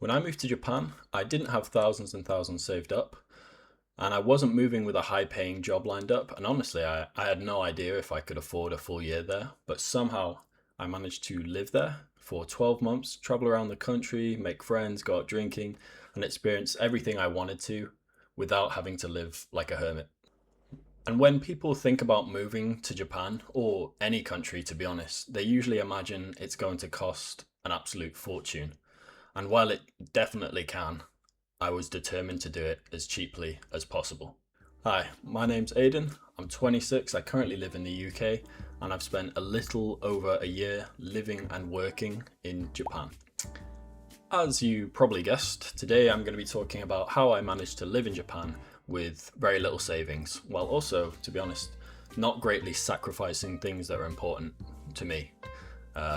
When I moved to Japan, I didn't have thousands and thousands saved up, and I wasn't moving with a high paying job lined up. And honestly, I had no idea if I could afford a full year there, but somehow I managed to live there for 12 months, travel around the country, make friends, go out drinking, and experience everything I wanted to without having to live like a hermit. And when people think about moving to Japan, or any country to be honest, they usually imagine it's going to cost an absolute fortune. And while it definitely can, I was determined to do it as cheaply as possible. Hi, my name's Aidan. I'm 26. I currently live in the UK and I've spent a little over a year living and working in Japan. As you probably guessed, today I'm going to be talking about how I managed to live in Japan with very little savings, while also, to be honest, not greatly sacrificing things that are important to me,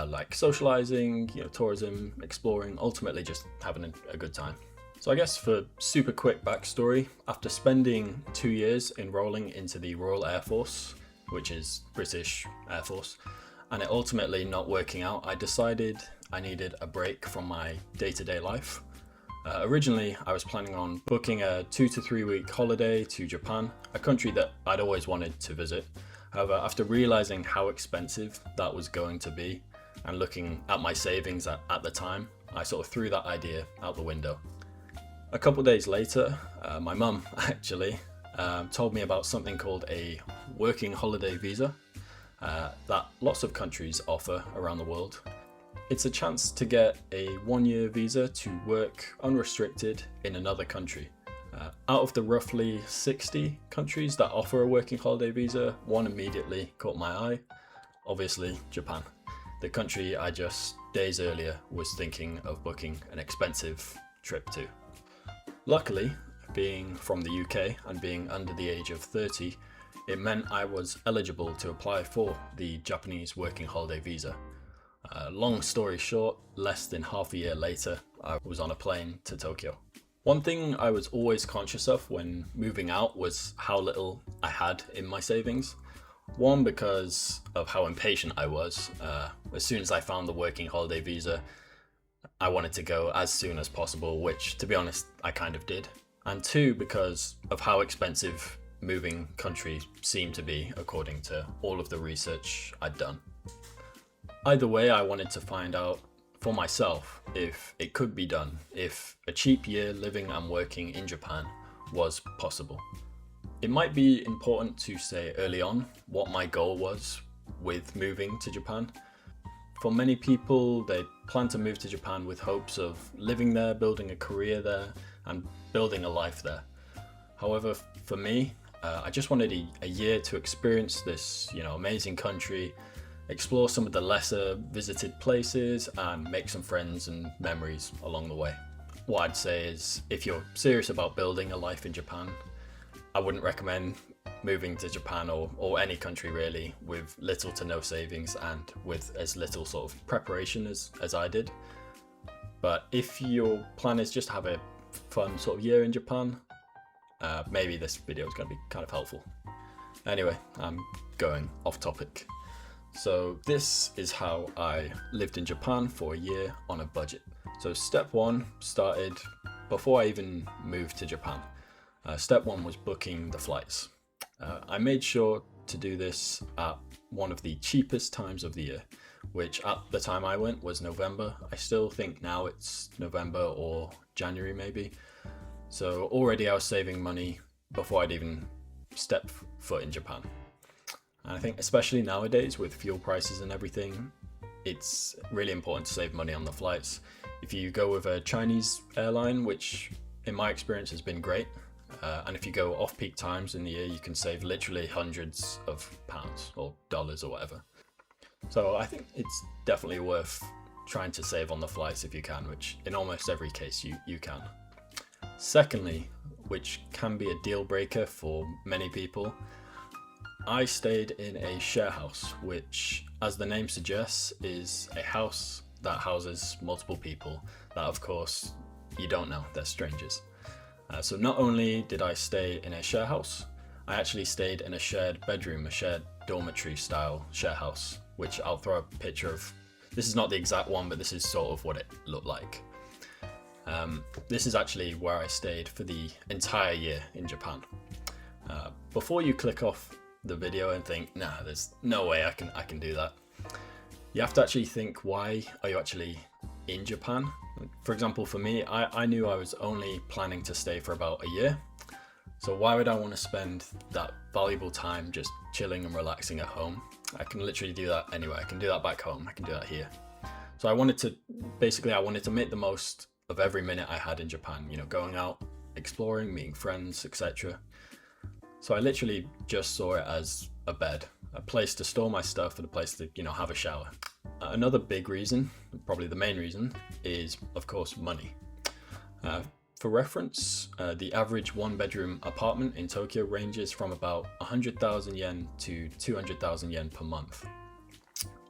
like socializing, tourism, exploring, ultimately just having a good time. So I guess for super quick backstory, after spending 2 years enrolling into the Royal Air Force, which is British Air Force, and it ultimately not working out, I decided I needed a break from my day-to-day life. Originally, I was planning on booking a 2 to 3 week holiday to Japan, a country that I'd always wanted to visit. However, after realizing how expensive that was going to be and looking at my savings at the time, I sort of threw that idea out the window. A couple days later, my mum actually told me about something called a working holiday visa that lots of countries offer around the world. It's a chance to get a 1-year visa to work unrestricted in another country. Out of the roughly 60 countries that offer a working holiday visa, one immediately caught my eye. Obviously, Japan, the country I just days earlier was thinking of booking an expensive trip to. Luckily, being from the UK and being under the age of 30, it meant I was eligible to apply for the Japanese working holiday visa. Long story short, less than half a year later, I was on a plane to Tokyo. One thing I was always conscious of when moving out was how little I had in my savings. One, because of how impatient I was. As soon as I found the working holiday visa, I wanted to go as soon as possible, which, to be honest, I kind of did. And two, because of how expensive moving countries seemed to be, according to all of the research I'd done. Either way, I wanted to find out for myself if it could be done, if a cheap year living and working in Japan was possible. It might be important to say early on what my goal was with moving to Japan. For many people, they plan to move to Japan with hopes of living there, building a career there, and building a life there. However, for me, I just wanted a year to experience this, amazing country, explore some of the lesser visited places, and make some friends and memories along the way. What I'd say is, if you're serious about building a life in Japan, I wouldn't recommend moving to Japan or any country really with little to no savings and with as little sort of preparation as I did. But if your plan is just to have a fun sort of year in Japan, maybe this video is going to be kind of helpful. Anyway, I'm going off topic. So this is how I lived in Japan for a year on a budget. So step one started before I even moved to Japan. Step one was booking the flights. I made sure to do this at one of the cheapest times of the year, which at the time I went was November. I still think now it's November or January maybe. So already I was saving money before I'd even step foot in Japan. And I think especially nowadays with fuel prices and everything, it's really important to save money on the flights. If you go with a Chinese airline, which in my experience has been great, and if you go off-peak times in the year, you can save literally hundreds of pounds or dollars or whatever. So I think it's definitely worth trying to save on the flights if you can, which in almost every case you can. Secondly, which can be a deal breaker for many people, I stayed in a share house, which, as the name suggests, is a house that houses multiple people that, of course, you don't know, they're strangers. So not only did I stay in a share house, I actually stayed in a shared bedroom, a shared dormitory style share house, which I'll throw a picture of. This is not the exact one, but this is sort of what it looked like. This is actually where I stayed for the entire year in Japan. Before you click off the video and think, nah, there's no way I can do that, you have to actually think, why are you actually in Japan? For example, for me, I knew I was only planning to stay for about a year. So why would I want to spend that valuable time just chilling and relaxing at home? I can literally do that anywhere. I can do that back home. I can do that here. So I wanted to make the most of every minute I had in Japan, going out, exploring, meeting friends, etc. So I literally just saw it as a bed, a place to store my stuff, and a place to, have a shower. Another big reason, probably the main reason, is of course money. For reference, the average one-bedroom apartment in Tokyo ranges from about 100,000 yen to 200,000 yen per month.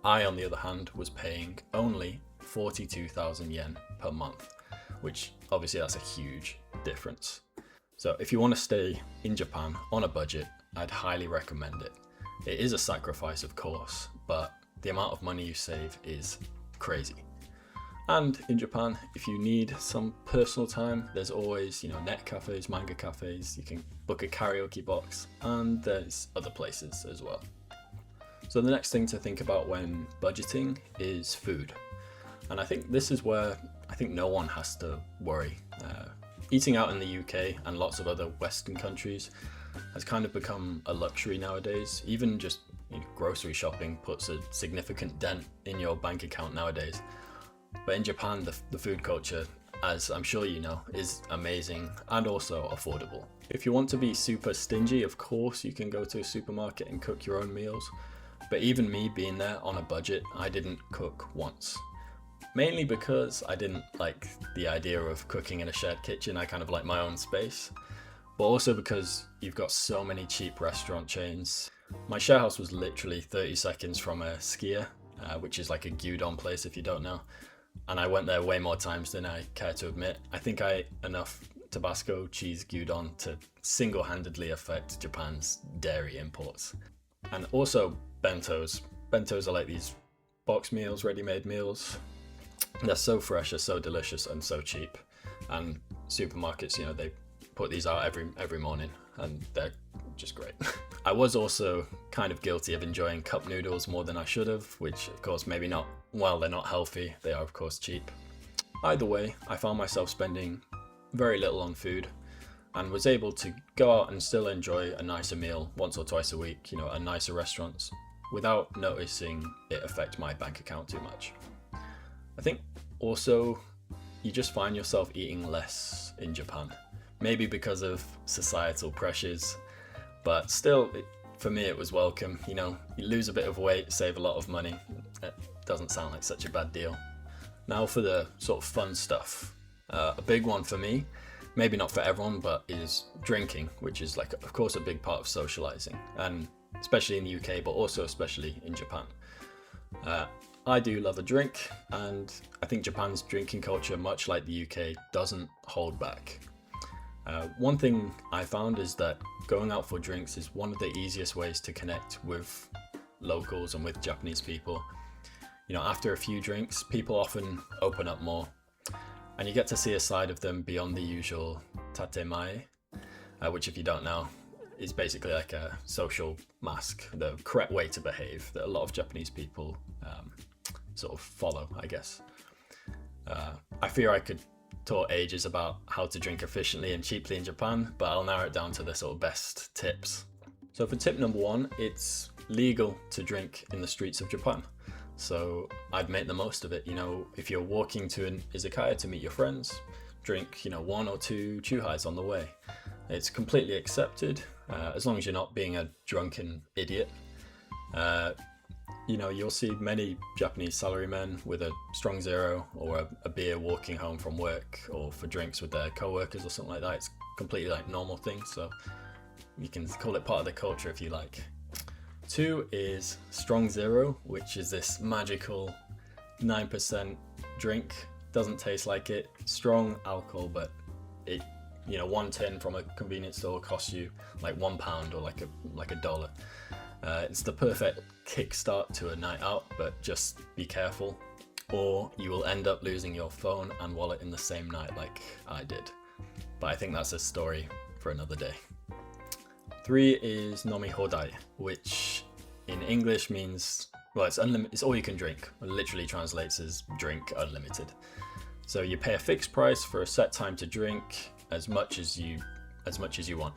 I, on the other hand, was paying only 42,000 yen per month, which obviously that's a huge difference. So if you want to stay in Japan on a budget, I'd highly recommend it. It is a sacrifice, of course, but the amount of money you save is crazy. And in Japan, if you need some personal time, there's always, net cafes, manga cafes, you can book a karaoke box, and there's other places as well. So the next thing to think about when budgeting is food. And I think this is where no one has to worry. Eating out in the UK and lots of other Western countries has kind of become a luxury nowadays. Even just grocery shopping puts a significant dent in your bank account nowadays. But in Japan, the food culture, as I'm sure you know, is amazing and also affordable. If you want to be super stingy, of course, you can go to a supermarket and cook your own meals. But even me being there on a budget, I didn't cook once. Mainly because I didn't like the idea of cooking in a shared kitchen. I kind of like my own space. But also because you've got so many cheap restaurant chains. My share house was literally 30 seconds from a skier, which is like a gyudon place if you don't know. And I went there way more times than I care to admit. I think I ate enough Tabasco cheese gyudon to single-handedly affect Japan's dairy imports. And also bentos. Bentos are like these box meals, ready-made meals. They're so fresh, they're so delicious, and so cheap. And supermarkets, they put these out every morning, and they're just great. I was also kind of guilty of enjoying cup noodles more than I should have, which of course maybe not, well, they're not healthy, they are of course cheap. Either way, I found myself spending very little on food and was able to go out and still enjoy a nicer meal once or twice a week, at nicer restaurants, without noticing it affect my bank account too much. I think also you just find yourself eating less in Japan, maybe because of societal pressures, but still, for me it was welcome. You lose a bit of weight, save a lot of money. It doesn't sound like such a bad deal. Now for the sort of fun stuff. A big one for me, maybe not for everyone, but is drinking, which is of course a big part of socializing, and especially in the UK, but also especially in Japan. I do love a drink, and I think Japan's drinking culture, much like the UK, doesn't hold back. One thing I found is that going out for drinks is one of the easiest ways to connect with locals and with Japanese people. After a few drinks, people often open up more, and you get to see a side of them beyond the usual tatemae, which, if you don't know, is basically like a social mask, the correct way to behave that a lot of Japanese people sort of follow, I guess. I fear I could talk ages about how to drink efficiently and cheaply in Japan, but I'll narrow it down to the sort of best tips. So for tip number 1, it's legal to drink in the streets of Japan. So I'd make the most of it. If you're walking to an izakaya to meet your friends, drink, 1 or 2 chuhais on the way. It's completely accepted, as long as you're not being a drunken idiot. You'll see many Japanese salarymen with a strong zero or a beer walking home from work or for drinks with their co-workers or something like that. It's completely normal thing, so you can call it part of the culture if you like. 2 is strong zero, which is this magical 9% drink. Doesn't taste like it. Strong alcohol, but it, 1 tin from a convenience store costs you like £1 or like a dollar. It's the perfect kickstart to a night out, but just be careful. or you will end up losing your phone and wallet in the same night like I did. But I think that's a story for another day. 3 is nomi hodai, which in English means, well, it's unlimited. It's all you can drink. It literally translates as drink unlimited. So you pay a fixed price for a set time to drink as much as you want.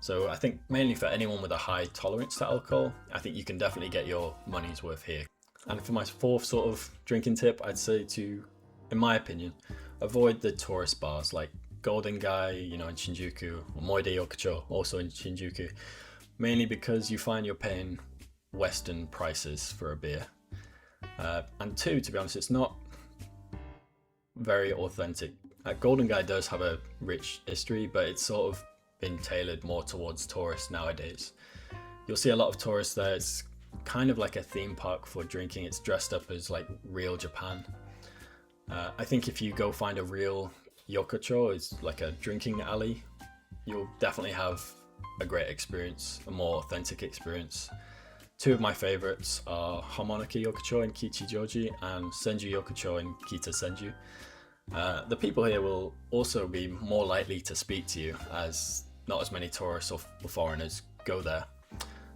So I think mainly for anyone with a high tolerance to alcohol, I think you can definitely get your money's worth here. And for my 4th sort of drinking tip, I'd say to, in my opinion, avoid the tourist bars like Golden Guy, in Shinjuku, or Moide Yokucho, also in Shinjuku, mainly because you find you're paying Western prices for a beer. And 2, to be honest, it's not very authentic. Golden Guy does have a rich history, but it's sort of been tailored more towards tourists nowadays. You'll see a lot of tourists there. It's kind of like a theme park for drinking. It's dressed up as like real Japan. I think if you go find a real yokocho, it's like a drinking alley, you'll definitely have a great experience, a more authentic experience. 2 of my favorites are Harmonica Yokocho in Kichijoji and Senju Yokocho in Kita Senju. The people here will also be more likely to speak to you, as not as many tourists or foreigners go there.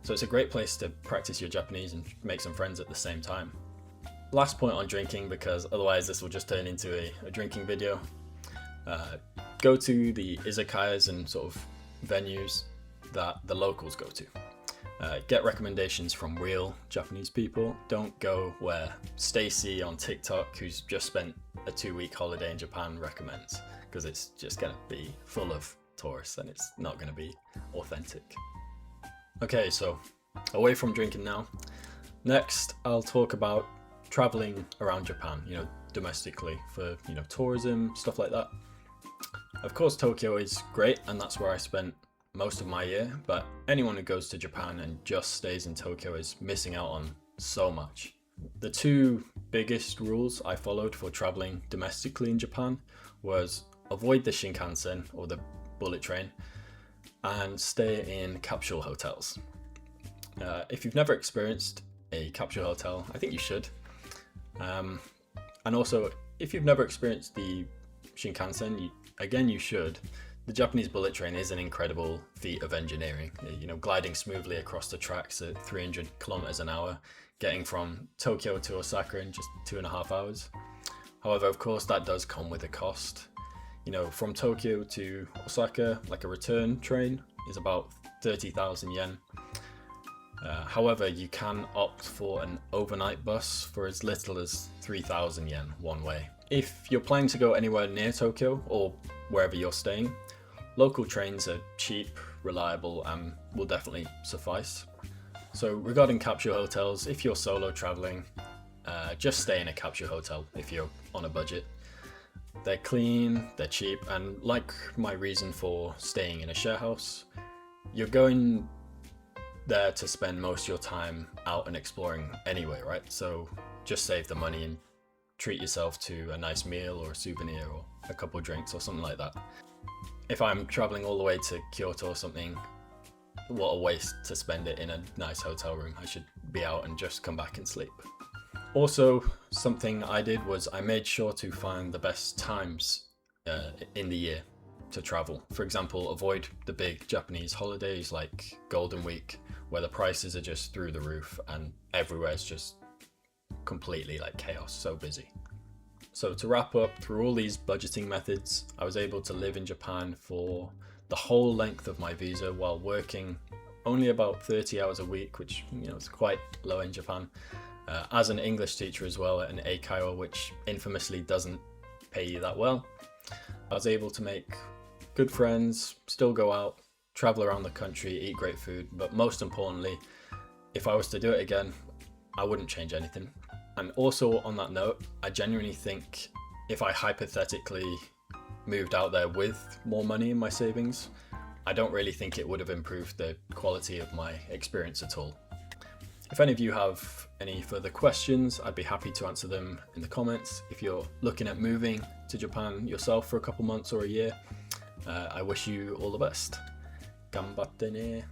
So it's a great place to practice your Japanese and make some friends at the same time. Last point on drinking, because otherwise this will just turn into a drinking video. Go to the izakayas and sort of venues that the locals go to. Get recommendations from real Japanese people. Don't go where Stacy on TikTok, who's just spent a 2-week holiday in Japan, recommends, because it's just going to be full of tourists and it's not going to be authentic. Okay, so away from drinking now. Next, I'll talk about traveling around Japan, domestically for, tourism, stuff like that. Of course, Tokyo is great, and that's where I spent most of my year, but anyone who goes to Japan and just stays in Tokyo is missing out on so much. The 2 biggest rules I followed for traveling domestically in Japan was avoid the Shinkansen, or the bullet train, and stay in capsule hotels. If you've never experienced a capsule hotel, I think you should. And also, if you've never experienced the Shinkansen, you should. The Japanese bullet train is an incredible feat of engineering, gliding smoothly across the tracks at 300 kilometers an hour, getting from Tokyo to Osaka in just 2.5 hours. However, of course, that does come with a cost. From Tokyo to Osaka, like a return train, is about 30,000 yen. However, you can opt for an overnight bus for as little as 3,000 yen one way. If you're planning to go anywhere near Tokyo or wherever you're staying, local trains are cheap, reliable, and will definitely suffice. So regarding capsule hotels, if you're solo traveling, just stay in a capsule hotel if you're on a budget. They're clean, they're cheap, and like my reason for staying in a share house, you're going there to spend most of your time out and exploring anyway, right? So just save the money and treat yourself to a nice meal or a souvenir or a couple of drinks or something like that. If I'm traveling all the way to Kyoto or something, what a waste to spend it in a nice hotel room. I should be out and just come back and sleep. Also, something I did was I made sure to find the best times in the year to travel. For example, avoid the big Japanese holidays like Golden Week, where the prices are just through the roof and everywhere's just completely like chaos, so busy. So to wrap up, through all these budgeting methods, I was able to live in Japan for the whole length of my visa while working only about 30 hours a week, which is quite low in Japan. As an English teacher as well at an eikaiwa, which infamously doesn't pay you that well. I was able to make good friends, still go out, travel around the country, eat great food, but most importantly, if I was to do it again, I wouldn't change anything. And also on that note, I genuinely think if I hypothetically moved out there with more money in my savings, I don't really think it would have improved the quality of my experience at all. If any of you have any further questions, I'd be happy to answer them in the comments. If you're looking at moving to Japan yourself for a couple months or a year, I wish you all the best. Ganbatte ne.